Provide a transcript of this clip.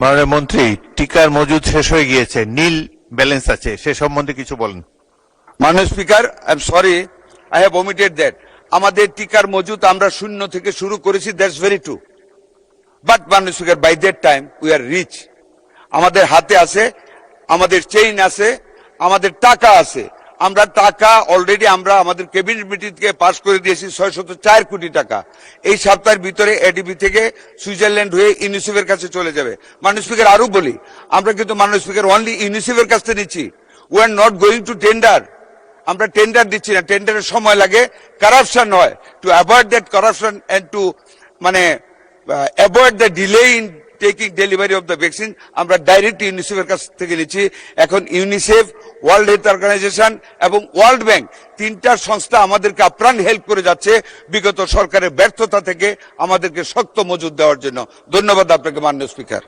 মাননীয় মন্ত্রী, টিকার মজুদ শেষ হয়ে গিয়েছে, নীল ব্যালেন্স আছে, সে সম্বন্ধে কিছু বলেন। মাননীয় speaker, I am sorry, I have omitted that. আমাদের টিকার মজুদ আমরা শূন্য থেকে শুরু করেছি, দ্যাটস ভেরি ট্রু। বাট মাননীয় speaker, by that time we are rich. আমাদের হাতে আছে, আমাদের চেইন আছে, আমাদের টাকা আছে। আমরা টাকা অলরেডি আমরা আমাদের ক্যাবিনেট মিটিং থেকে পাস করে দিয়েছি 604 কোটি টাকা। এই সপ্তাহের ভিতরে এডিবি থেকে সুইজারল্যান্ড হয়ে ইউনিসেফের কাছে চলে যাবে। মাননীয় স্পিকার, আরো বলি, আমরা কিন্তু মাননীয় স্পিকার অনলি ইউনিসেফের কাছ থেকে নিচ্ছি। We are not going to tender. আমরা টেন্ডার দিচ্ছি না, টেন্ডারের সময় লাগে, কারাপশন হয়। To avoid that corruption and to avoid the delay in taking delivery of the vaccine, আমরা ডাইরেক্ট ইউনিসেফের কাছ থেকে নিচ্ছি। এখন ইউনিসেফ, ওয়ার্ল্ড হেলথ অর্গানাইজেশন এবং ওয়ার্ল্ড ব্যাংক, তিনটা সংস্থা আমাদেরকে আপ্রাণ হেল্প করে যাচ্ছে বিগত সরকারের ব্যর্থতা থেকে আমাদেরকে শক্ত মজুদ দেওয়ার জন্য। ধন্যবাদ আপনাকে মাননীয় স্পিকার।